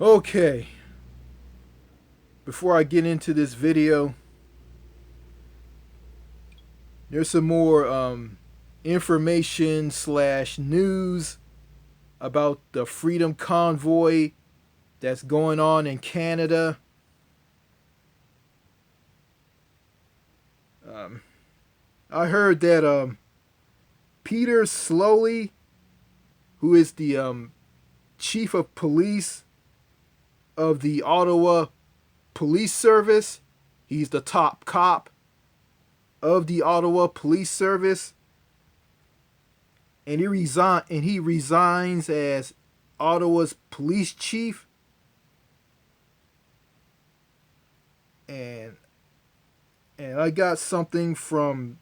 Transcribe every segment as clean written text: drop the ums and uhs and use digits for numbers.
Okay, before I get into this video, there's some more information slash news about the Freedom Convoy that's going on in Canada. Um, I heard that Peter Slowly, who is the chief of police of the Ottawa Police Service, he's the top cop of the Ottawa Police Service, and he resigns as Ottawa's police chief. And I got something from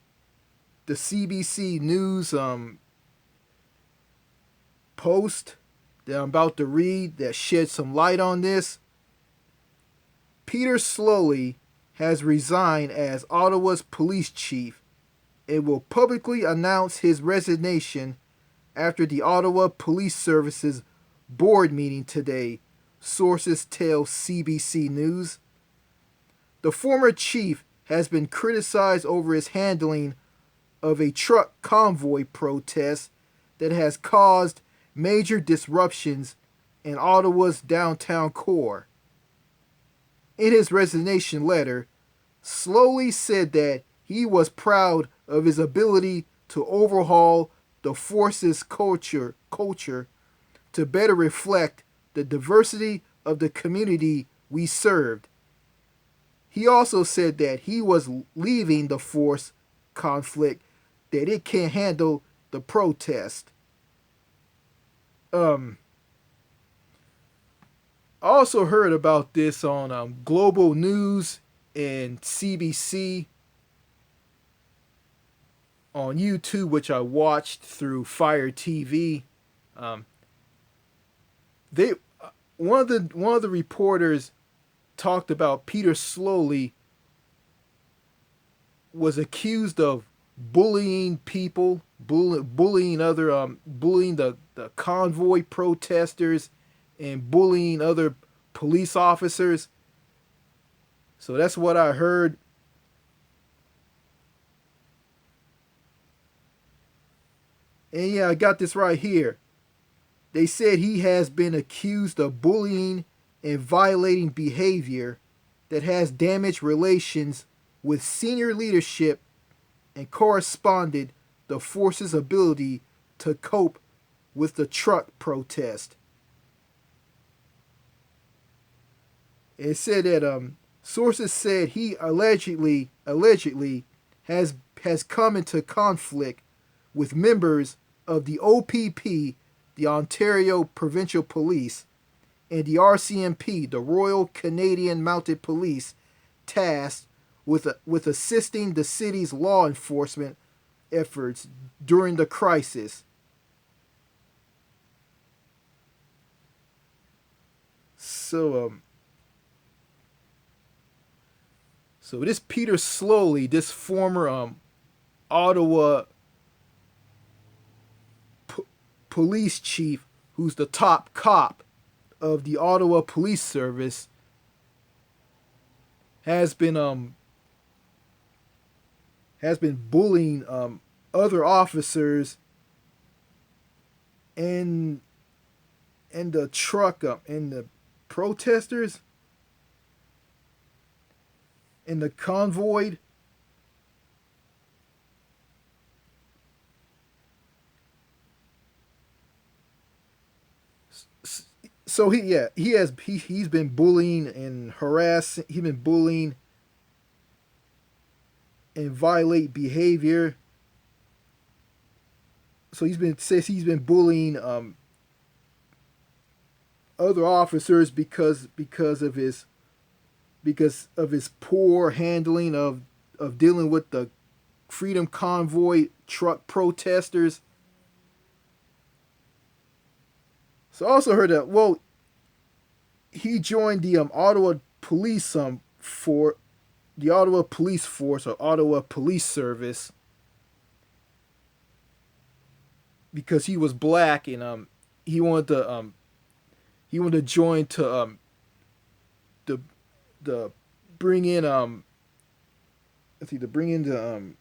the CBC News post that I'm about to read that sheds some light on this. Peter Slowly has resigned as Ottawa's police chief and will publicly announce his resignation after the Ottawa Police Service's board meeting today, sources tell CBC News. The former chief has been criticized over his handling of a truck convoy protest that has caused major disruptions in Ottawa's downtown core. In his resignation letter, Slowly said that he was proud of his ability to overhaul the force's culture to better reflect the diversity of the community we served. He also said that he was leaving the force conflict, that it can't handle the protest. I also heard about this on Global News and CBC on YouTube, which I watched through Fire TV. They one of the reporters talked about Peter Slowly was accused of bullying people, bullying the convoy protesters, and bullying other police officers. So that's what I heard. And yeah, I got this right here. They said he has been accused of bullying and violating behavior that has damaged relations with senior leadership and corresponded the force's ability to cope with the truck protest. It said that sources said he allegedly has come into conflict with members of the OPP, the Ontario Provincial Police, and the RCMP, the Royal Canadian Mounted Police, tasked with assisting the city's law enforcement efforts during the crisis. So this Peter Slowly, this former Ottawa police chief, who's the top cop of the Ottawa Police Service, has been bullying other officers and the truck and the protesters in the convoy. So he's been bullying and harassing. He's been bullying and violate behavior. So he's been bullying other officers because of his poor handling of dealing with the Freedom Convoy truck protesters. So I also heard that he joined the Ottawa Police for the Ottawa Police Force or Ottawa Police Service because he was black and he wanted to he wanted to join to the the bring in to bring in the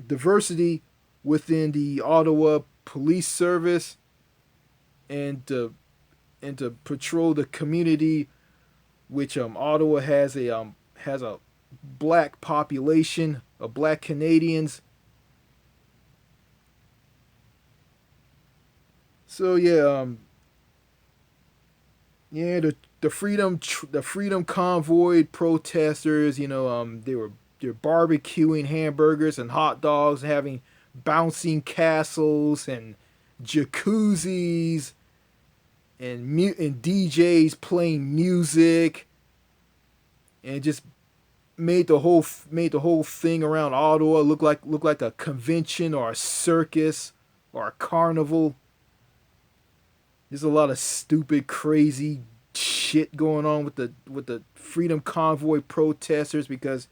diversity within the Ottawa police service, and to patrol the community, which Ottawa has a black population of black Canadians. So yeah, yeah, the freedom convoy protesters, they're barbecuing hamburgers and hot dogs, having bouncing castles and jacuzzis, and DJs playing music, and just made the whole thing around Ottawa look like a convention or a circus or a carnival. There's a lot of stupid, crazy shit going on with the Freedom Convoy protesters because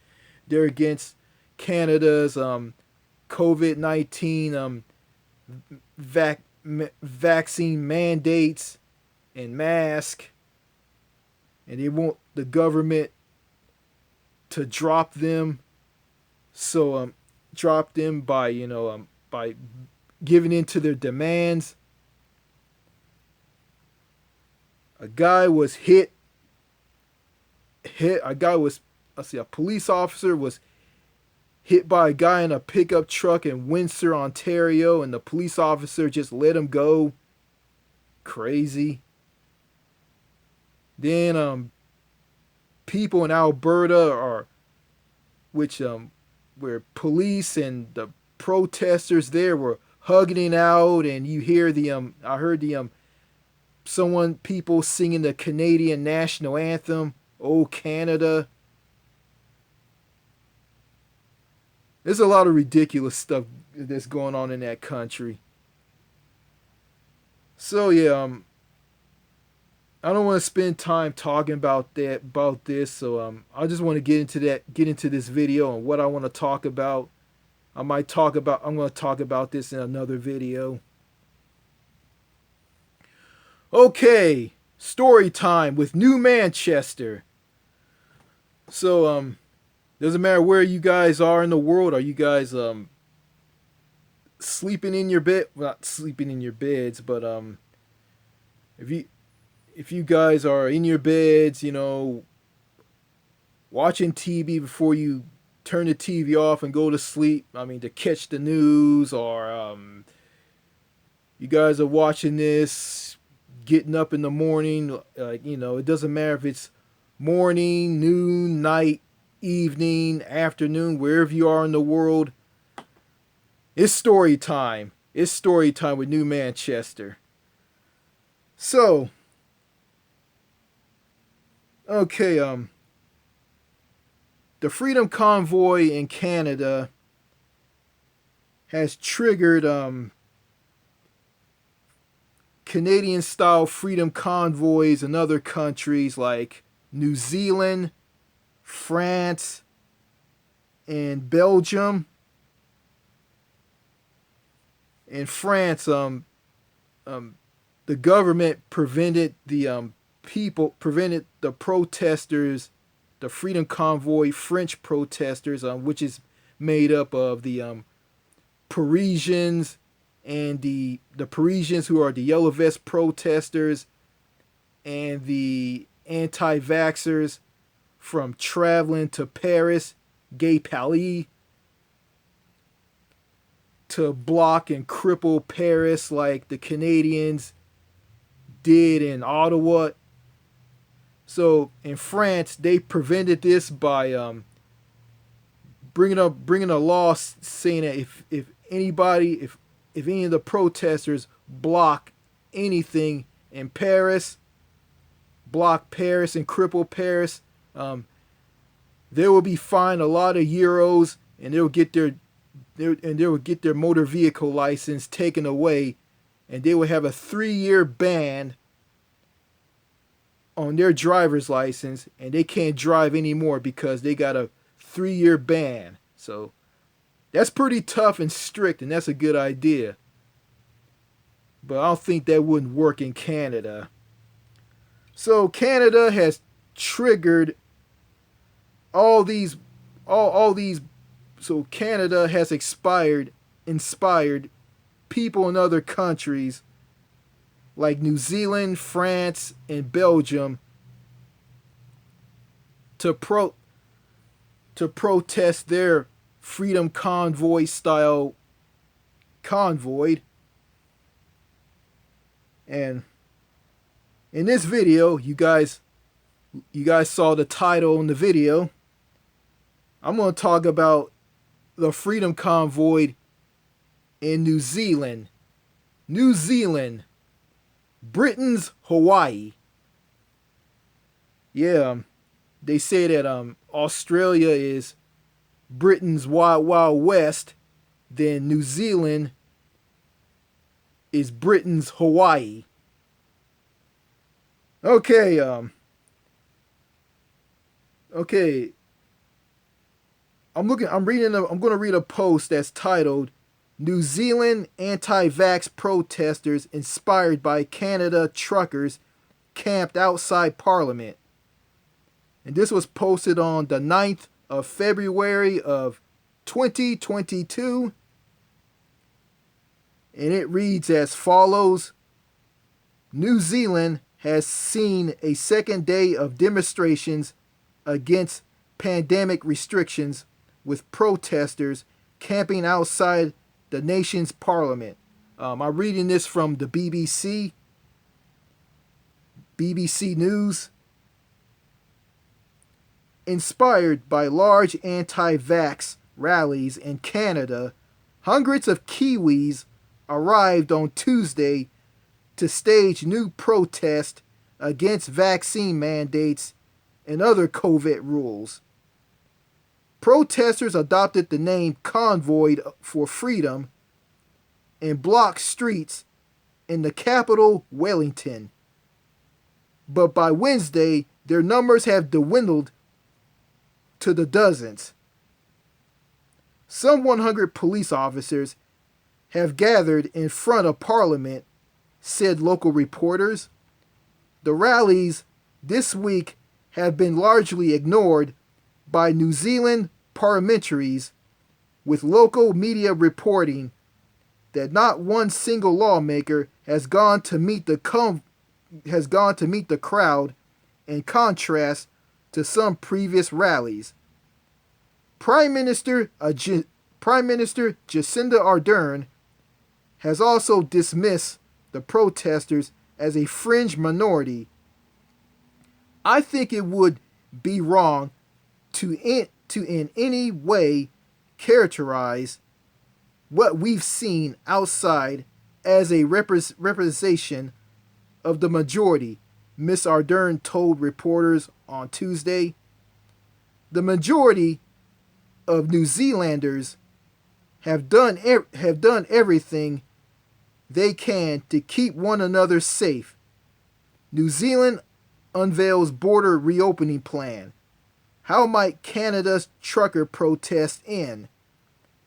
they're against Canada's COVID-19 vaccine mandates and mask, and they want the government to drop them. So drop them by by giving in to their demands. A guy was hit. A guy was, a police officer was hit by a guy in a pickup truck in Windsor, Ontario, and the police officer just let him go. Crazy. Then people in Alberta where police and the protesters there were hugging it out, and you hear I heard people singing the Canadian national anthem, "Oh Canada." There's a lot of ridiculous stuff that's going on in that country. So yeah, I don't want to spend time talking about this. So I just want to get into this video and what I want to talk about. I'm going to talk about this in another video. Okay, story time with New Manchester. So doesn't matter where you guys are in the world. Are you guys sleeping in your bed? Well, not sleeping in your beds, but if you guys are in your beds, watching TV before you turn the TV off and go to sleep, to catch the news, or you guys are watching this, getting up in the morning, it doesn't matter if it's morning, noon, night, evening, afternoon, wherever you are in the world, it's story time. It's story time with New Manchester. So, okay, the Freedom Convoy in Canada has triggered Canadian-style freedom convoys in other countries like New Zealand, France, and Belgium. In France, the government prevented the protesters, the Freedom Convoy French protesters, which is made up of the Parisians and the Parisians who are the Yellow Vest protesters, and the anti-vaxxers from traveling to Paris, Gay Palais, to block and cripple Paris like the Canadians did in Ottawa. So in France, they prevented this by bringing a law saying that if any of the protesters block anything in Paris, block Paris and cripple Paris, they will be fined a lot of euros, and they will get their motor vehicle license taken away, and they will have a 3-year ban on their driver's license, and they can't drive anymore because they got a 3-year ban. So that's pretty tough and strict, and that's a good idea. But I don't think that wouldn't work in Canada. So Canada has triggered all these all these so Canada has inspired people in other countries like New Zealand, France, and Belgium to protest their Freedom Convoy style convoy. And in this video, you guys saw the title in the video. I'm going to talk about the Freedom Convoy in New Zealand. New Zealand, Britain's Hawaii. Yeah, they say that Australia is Britain's Wild Wild West, then New Zealand is Britain's Hawaii. Okay, okay. I'm going to read a post that's titled New Zealand anti-vax protesters inspired by Canada truckers camped outside Parliament. And this was posted on the 9th of February of 2022. And it reads as follows. New Zealand has seen a second day of demonstrations against pandemic restrictions, with protesters camping outside the nation's parliament. I'm reading this from the BBC News. Inspired by large anti-vax rallies in Canada, hundreds of Kiwis arrived on Tuesday to stage new protest against vaccine mandates and other COVID rules. Protesters adopted the name Convoy for Freedom and blocked streets in the capital, Wellington. But by Wednesday, their numbers have dwindled to the dozens. Some 100 police officers have gathered in front of Parliament, said local reporters. The rallies this week have been largely ignored by New Zealand parliamentaries, with local media reporting that not one single lawmaker has gone to meet the crowd, in contrast to some previous rallies. Prime Minister Jacinda Ardern has also dismissed the protesters as a fringe minority. I think it would be wrong to in any way characterize what we've seen outside as a representation of the majority, Ms. Ardern told reporters on Tuesday. The majority of New Zealanders have done everything they can to keep one another safe. New Zealand unveils border reopening plan. How might Canada's trucker protest end?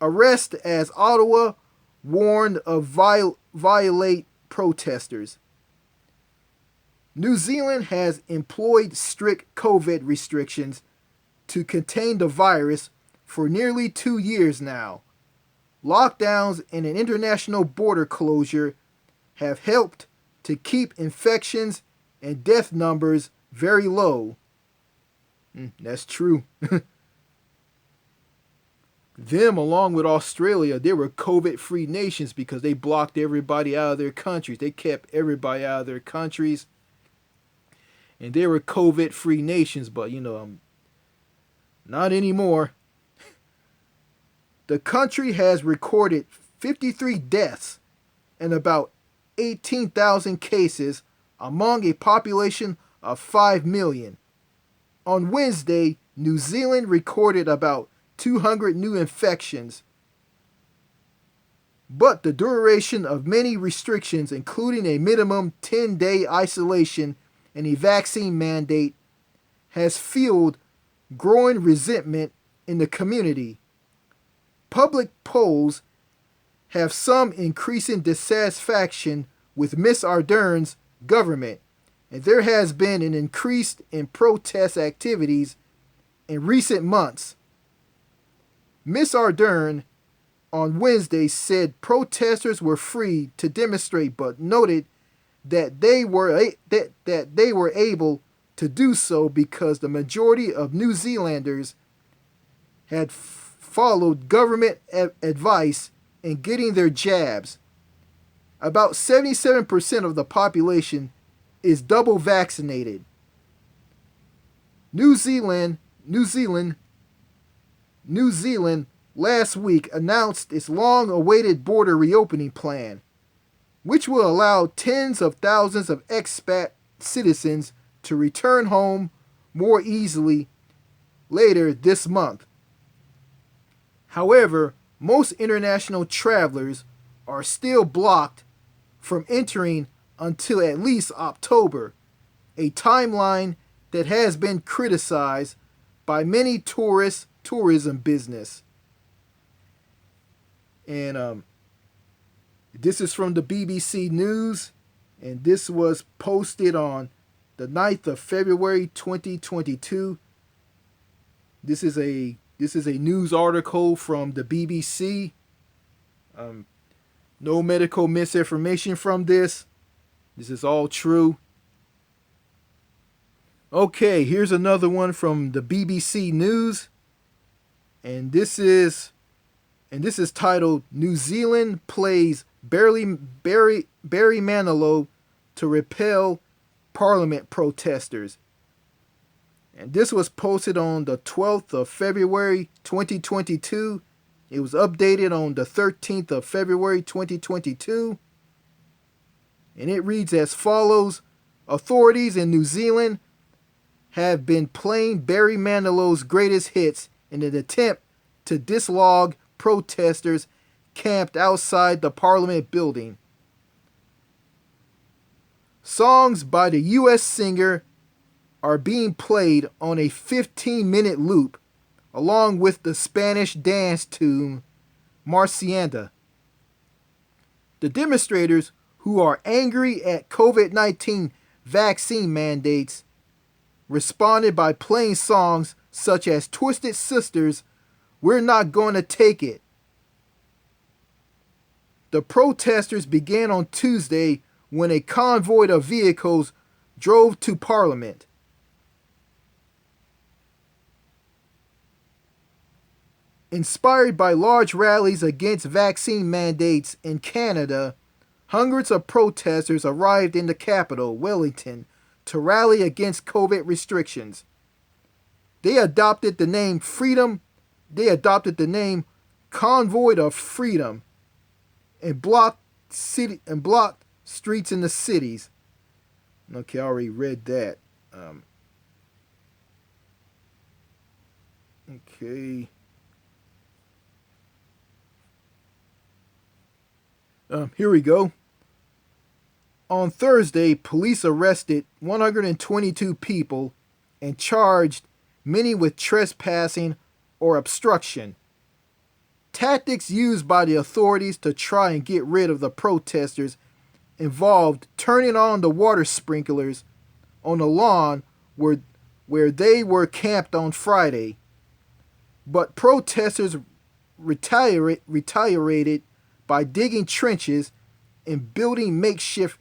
Arrest as Ottawa warned of violate protesters. New Zealand has employed strict COVID restrictions to contain the virus for nearly 2 years now. Lockdowns and an international border closure have helped to keep infections and death numbers very low. That's true. Them, along with Australia, they were COVID-free nations because they blocked everybody out of their countries. They kept everybody out of their countries. And they were COVID-free nations, but, not anymore. The country has recorded 53 deaths and about 18,000 cases among a population of 5 million. On Wednesday, New Zealand recorded about 200 new infections. But the duration of many restrictions, including a minimum 10-day isolation and a vaccine mandate, has fueled growing resentment in the community. Public polls have some increasing dissatisfaction with Ms. Ardern's government, and there has been an increase in protest activities in recent months. Miss Ardern on Wednesday said protesters were free to demonstrate, but noted that they were able to do so because the majority of New Zealanders had followed government advice in getting their jabs. About 77% of the population is double vaccinated. New Zealand last week announced its long-awaited border reopening plan, which will allow tens of thousands of expat citizens to return home more easily later this month. However, most international travelers are still blocked from entering until at least October, a timeline that has been criticized by many tourism business. And this is from the BBC News, and this was posted on the 9th of February 2022. This is a news article from the BBC. No medical misinformation from this. This is all true. Okay, here's another one from the BBC News, and this is titled "New Zealand Plays Barry Manilow to Repel Parliament Protesters." And this was posted on the 12th of February 2022. It was updated on the 13th of February 2022. And it reads as follows: authorities in New Zealand have been playing Barry Manilow's greatest hits in an attempt to dislodge protesters camped outside the Parliament building. Songs by the U.S. singer are being played on a 15-minute loop, along with the Spanish dance tune Marcianda. The demonstrators, who are angry at COVID-19 vaccine mandates, responded by playing songs such as Twisted Sisters, "We're Not Gonna Take It." The protesters began on Tuesday when a convoy of vehicles drove to Parliament. Inspired by large rallies against vaccine mandates in Canada, hundreds of protesters arrived in the capital, Wellington, to rally against COVID restrictions. They adopted the name Convoy For Freedom and blocked streets in the cities. Okay, I already read that. Okay. Here we go. On Thursday, police arrested 122 people and charged many with trespassing or obstruction. Tactics used by the authorities to try and get rid of the protesters involved turning on the water sprinklers on the lawn where they were camped on Friday. But protesters retaliated by digging trenches and building makeshift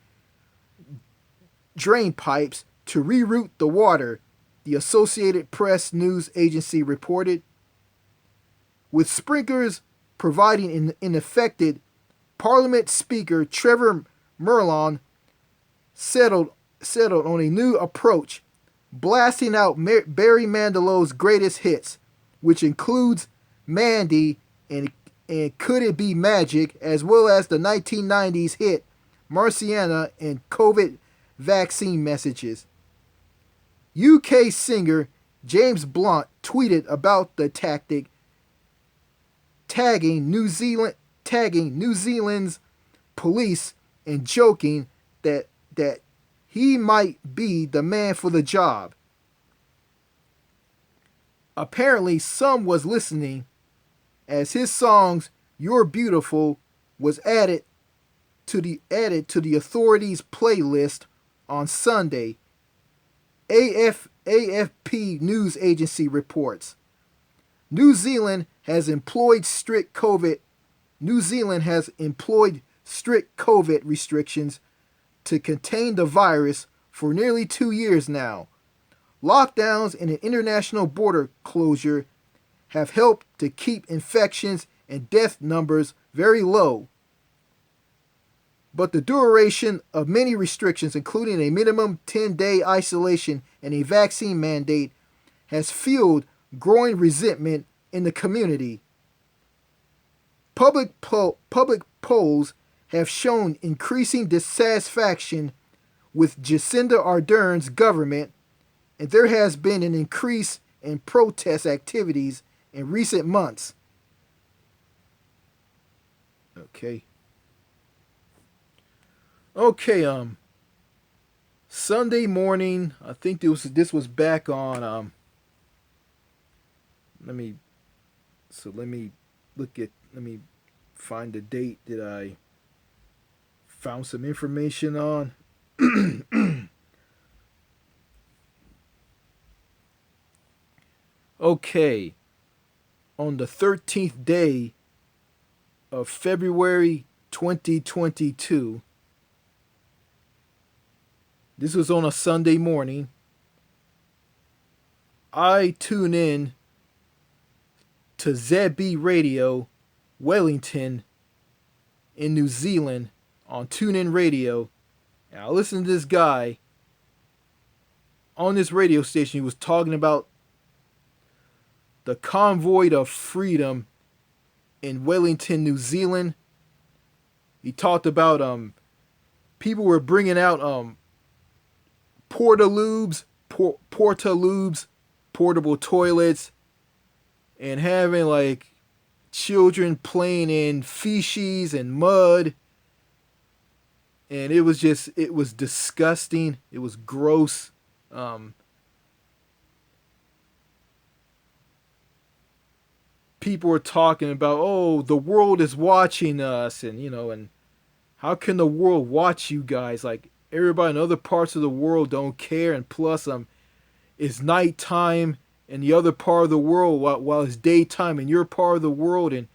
drain pipes to reroute the water, the Associated Press news agency reported. With sprinklers providing ineffective, Parliament Speaker Trevor Merlon settled on a new approach, blasting out Barry Manilow's greatest hits, which includes Mandy and Could It Be Magic, as well as the 1990s hit Marciana and COVID vaccine messages. UK singer James Blunt tweeted about the tactic, tagging New Zealand's police and joking that he might be the man for the job. Apparently, some was listening, as his songs "You're Beautiful" was added to the authorities' playlist on Sunday, AFP news agency reports. New Zealand has employed strict COVID restrictions to contain the virus for nearly 2 years now. Lockdowns and an international border closure have helped to keep infections and death numbers very low. But the duration of many restrictions, including a minimum 10-day isolation and a vaccine mandate, has fueled growing resentment in the community. Public polls have shown increasing dissatisfaction with Jacinda Ardern's government, and there has been an increase in protest activities in recent months. Okay, Sunday morning, I think this was back on let me find the date that I found some information on. Okay, on the 13th day of February 2022, this was on a Sunday morning, I tune in to ZB Radio Wellington in New Zealand on TuneIn Radio, and I listened to this guy on this radio station. He was talking about the Convoy of Freedom in Wellington, New Zealand. He talked about people were bringing out portalubes, portable toilets, and having like children playing in feces and mud. And it was disgusting. It was gross. People were talking about, oh, the world is watching us, and and how can the world watch you guys? Like, everybody in other parts of the world don't care, and plus it's nighttime in the other part of the world while it's daytime in your part of the world, and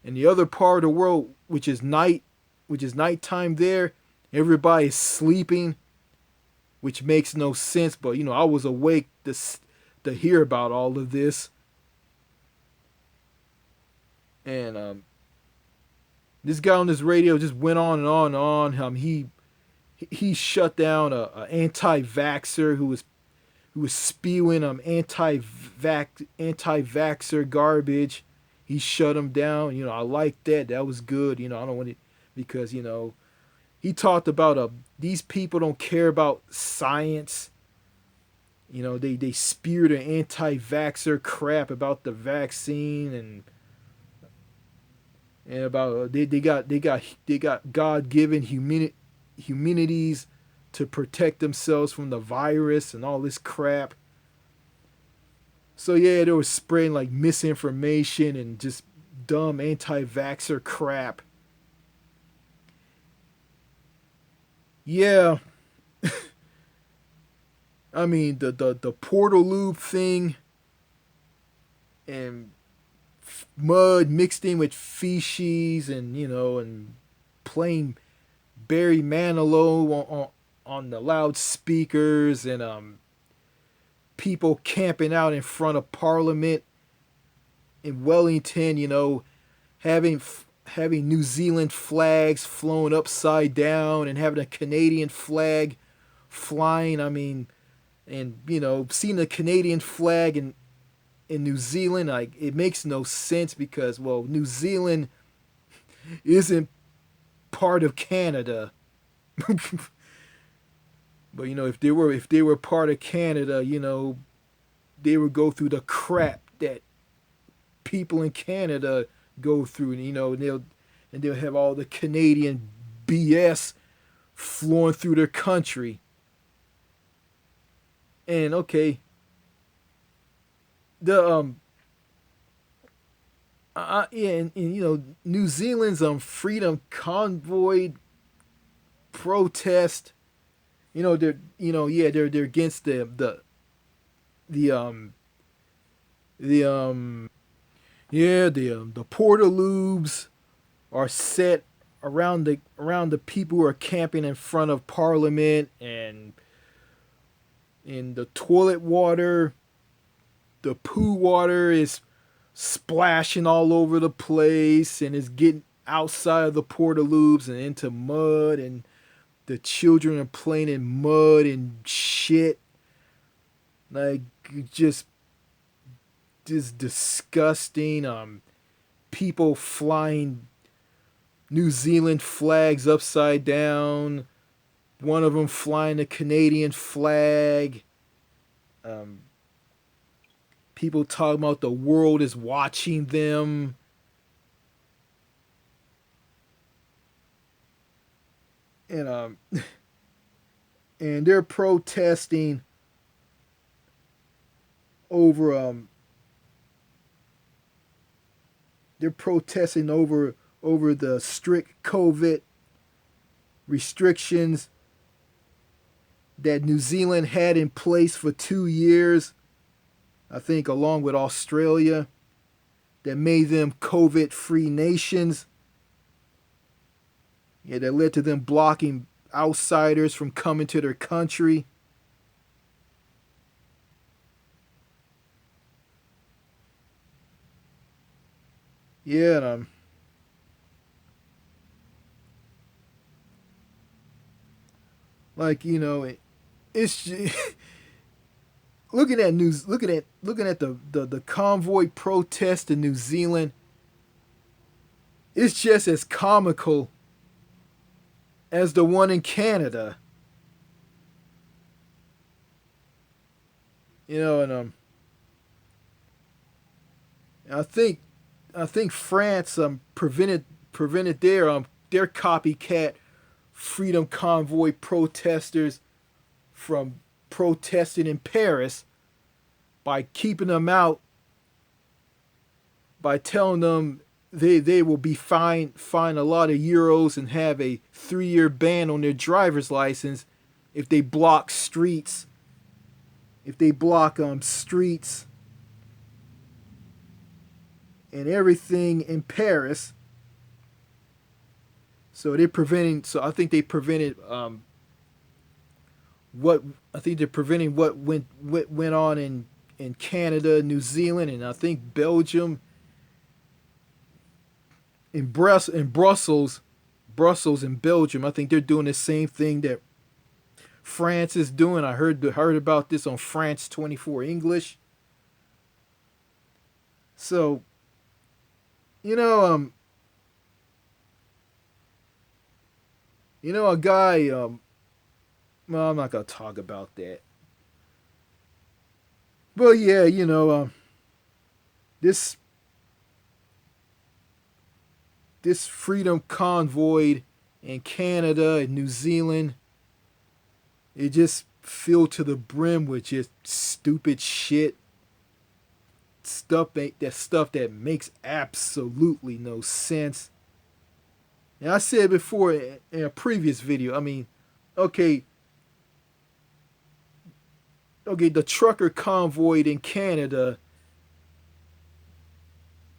in the other part of the world, which is nighttime there, everybody is sleeping, which makes no sense. But I was awake to hear about all of this. And this guy on this radio just went on and on and on. He shut down a anti-vaxxer who was spewing anti-vaxxer garbage. He shut him down. I like that. That was good. I don't want it because he talked about these people don't care about science. They spewed an anti-vaxxer crap about the vaccine and about they got God-given immunities to protect themselves from the virus and all this crap. So yeah, they were spreading like misinformation and just dumb anti-vaxxer crap. Yeah. I mean the portal lube thing and mud mixed in with feces and and playing Barry Manilow on the loudspeakers, and people camping out in front of Parliament in Wellington, having New Zealand flags flown upside down and having a Canadian flag flying. I mean, and seeing the Canadian flag in New Zealand, like, it makes no sense because, well, New Zealand isn't part of Canada. But if they were part of Canada, they would go through the crap that people in Canada go through, and they'll have all the Canadian BS flowing through their country. And okay, the New Zealand's Freedom Convoy protest they're against the the the portaloobs are set around the people who are camping in front of Parliament, and in the toilet water, the poo water is splashing all over the place and is getting outside of the portaloobs and into mud, and the children are playing in mud and shit. Like, just disgusting. People flying New Zealand flags upside down. One of them flying the Canadian flag. Um, People talking about the world is watching them. And and they're protesting over over the strict COVID restrictions that New Zealand had in place for 2 years, I think, along with Australia, that made them COVID free nations. Yeah, that led to them blocking outsiders from coming to their country. Yeah, and, like, it's looking at the convoy protest in New Zealand. It's just as comical as the one in Canada. And I think France prevented their copycat freedom convoy protesters from protesting in Paris by keeping them out, by telling them they will be fined a lot of euros and have a 3-year ban on their driver's license if they block streets. If they block streets and everything in Paris. So I think they prevented what went on in Canada, New Zealand, and I think Belgium, in Brussels and Belgium. I think they're doing the same thing that France is doing. I heard about this on France 24 English. So, you know, a guy. Well, I'm not gonna talk about that. But yeah, this this freedom convoy in Canada and New Zealand, it just filled to the brim with just stupid shit. Stuff that makes absolutely no sense. And I said before in a previous video, I mean, okay, the trucker convoy in Canada,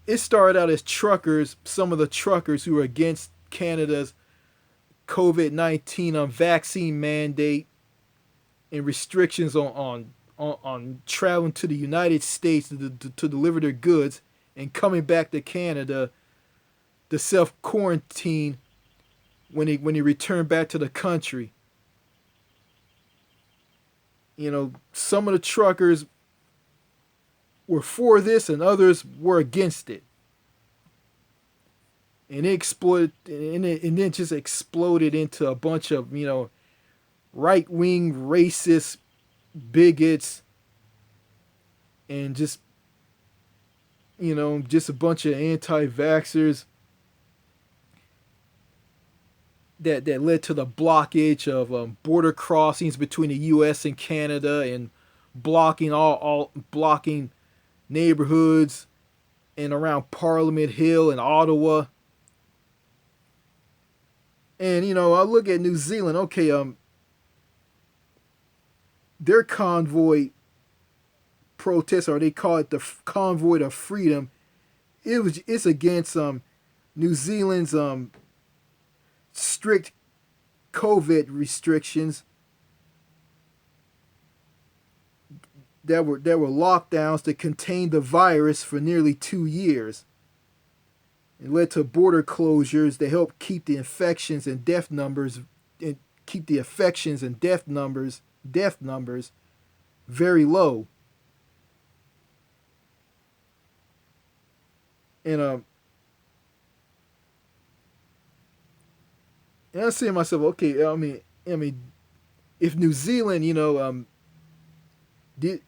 it started out as truckers, some of the truckers who were against Canada's COVID-19 vaccine mandate and restrictions on traveling to the United States to deliver their goods and coming back to Canada to self quarantine when they return back to the country. Some of the truckers were for this and others were against it. And it just exploded into a bunch of, right wing racist bigots and just a bunch of anti vaxxers that led to the blockage of border crossings between the U.S. and Canada, and blocking neighborhoods and around Parliament Hill and Ottawa. And I look at New Zealand. Okay, their convoy protest, or they call it the Convoy to Freedom. It's against New Zealand's strict COVID restrictions. There were lockdowns to contain the virus for nearly 2 years. It led to border closures that helped keep the infections and death numbers very low. And I say to myself, okay, I mean, if New Zealand, did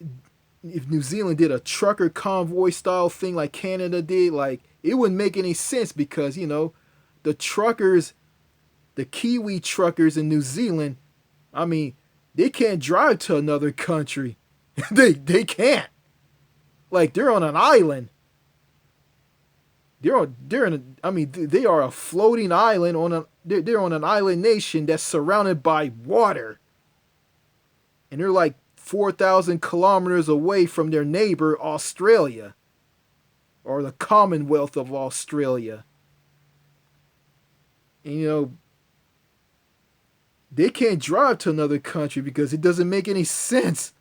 if New Zealand did a trucker convoy style thing like Canada did, like, it wouldn't make any sense because, the truckers, the Kiwi truckers in New Zealand, I mean, they can't drive to another country. they can't. Like, they're on an island. They are a floating island they're on an island nation that's surrounded by water. And they're like 4,000 kilometers away from their neighbor, Australia, or the Commonwealth of Australia. And, they can't drive to another country because it doesn't make any sense.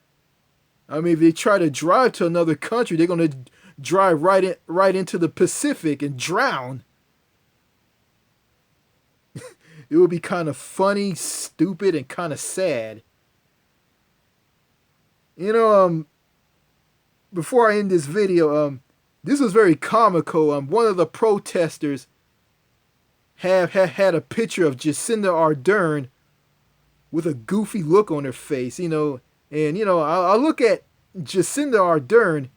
I mean, if they try to drive to another country, they're going to drive right into the Pacific and drown. It would be kind of funny, stupid, and kind of sad. Before I end this video, this was very comical. One of the protesters had a picture of Jacinda Ardern with a goofy look on her face, and I look at Jacinda Ardern.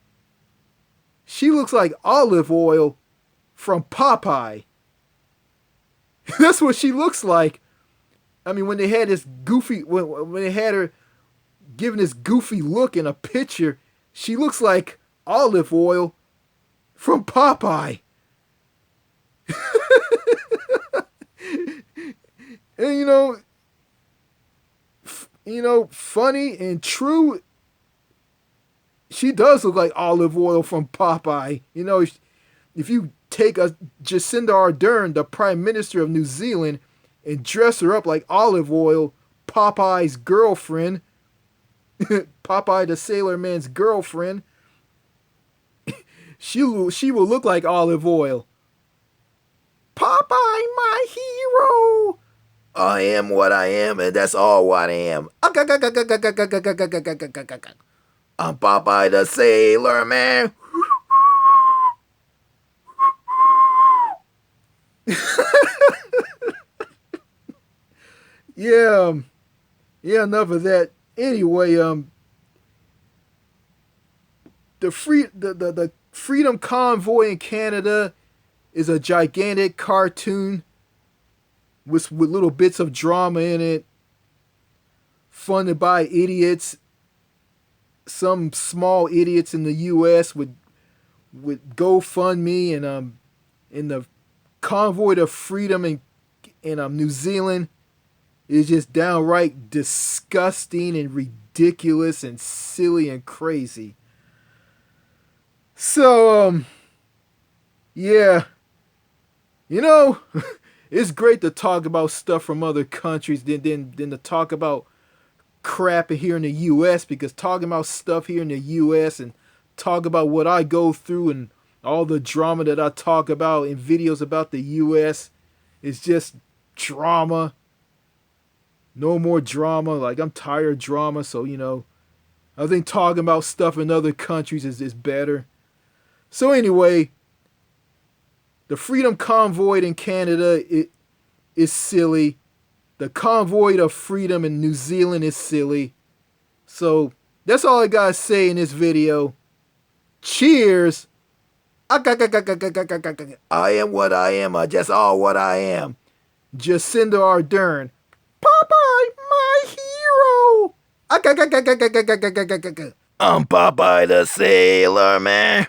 She looks like olive oil from Popeye. That's what she looks like. I mean, when they had this goofy, when they had her giving this goofy look in a picture, she looks like olive oil from Popeye. And funny and true, she does look like olive oil from Popeye. If you take Jacinda Ardern, the Prime Minister of New Zealand, and dress her up like olive oil, Popeye's girlfriend, Popeye the Sailor Man's girlfriend, she will look like olive oil. Popeye, my hero! I am what I am, and that's all what I am. I'm Popeye the Sailor Man. Yeah, enough of that. Anyway, the Freedom Convoy in Canada is a gigantic cartoon with little bits of drama in it, funded by idiots. Some small idiots in the U.S. with GoFundMe, and in the Convoy to Freedom in New Zealand is just downright disgusting and ridiculous and silly and crazy. So, yeah, it's great to talk about stuff from other countries than to talk about crap here in the U.S. because talking about stuff here in the U.S. and talk about what I go through and all the drama that I talk about in videos about the U.S. is just drama. No more drama. Like, I'm tired of drama, so, I think talking about stuff in other countries is better. So anyway, the Freedom Convoy in Canada is silly. The Convoy to Freedom in New Zealand is silly. So that's all I gotta say in this video. Cheers. I am what I am. I just all what I am. Jacinda Ardern. Popeye, my hero. I'm Popeye the Sailor Man.